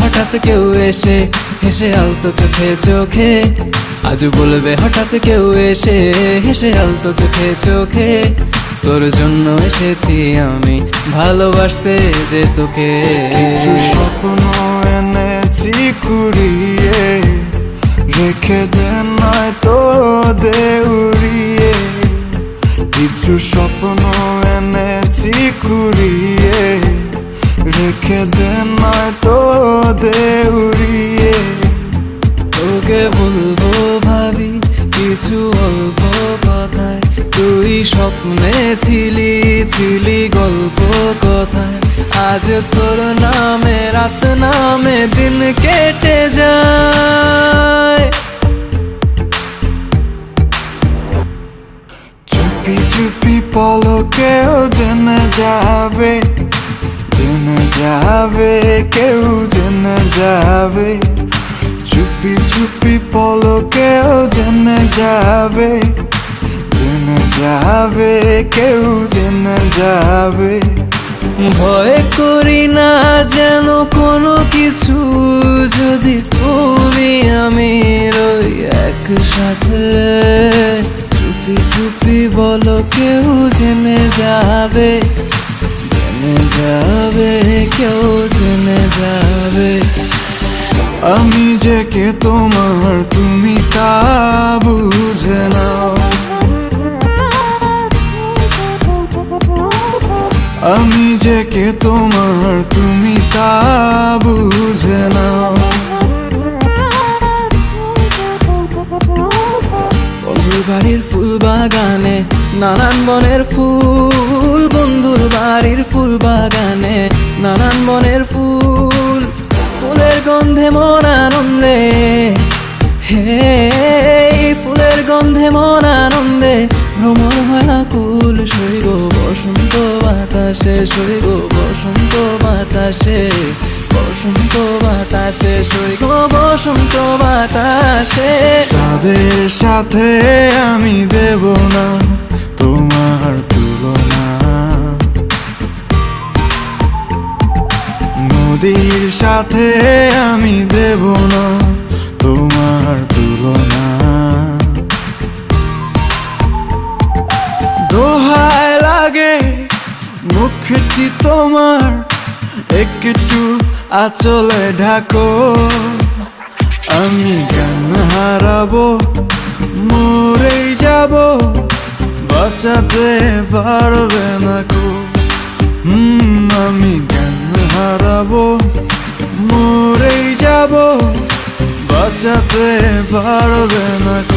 হঠাৎ কেউ এসে হেসে আলতো চোখে চোখে, আজ বলবে হঠাৎ কেউ এসে হেসে আলতো চোখে চোখে, তোর জন্য এসেছি আমি ভালোবাসতে যে তোকে। কিছু স্বপ্ন এনেছি কুড়িয়ে, রেখে দে নয়তো দে উড়িয়ে। কিছু স্বপ্ন এনেছি কুড়িয়ে, রেখে দে নয়তো দে উড়িয়ে। তোকে বলবো ভাবি কিছু অল্প কথায়, তুই স্বপ্নে ছিলি ছিলি গল্প কথায়, আজ তোর নামে রাত নামে দিন কেটে যায়। চুপি চুপি পলকেও জেনে যাবে, জেনে যাবে, কেউ জেনে যাবে। চুপি চুপি পলকেও জেনে যাবে, জেনে যাবে, কেউ জেনে যাবে। ভয় করি না যেন কোনো কিছু, যদি তুমি আমি রই একসাথে। চুপি চুপি বলো কেউ জেনে যাবে, জেনে যাবে, কেউ জেনে যাবে। আমি যে কে তোমার তুমি তা বুঝে নাও, আমি যে কে তোমার তুমি তা বুঝে নাও। বন্ধুর বাড়ির ফুল বাগানে নানান বনের ফুল, বন্ধুর বাড়ির ফুল বাগানে নানান বনের ফুল, ফুলের গন্ধে মন আনন্দে, হে ফুলের গন্ধে মন আনন্দে ভ্রমর হয় না কুল। সইগ বসন্ত বাতাসে, সইগ বসন্ত বাতাসে, বসন্ত বাতাসে, সইগ বসন্ত বাতাসে। যাদের সাথে আমি দেব না তোমার তুলনা, নদীর সাথে আমি দেব না তোমার তুলনা। দোহায় লাগে মুখটি তোমার, একটু আঁচলে ঢাকো। আমি জ্ঞান হারাবো, মরেই যাব, বাঁচাতে পারবে না কো। আমি জ্ঞান হারাবো, মরেই যাব, বাঁচাতে পারবে না কো।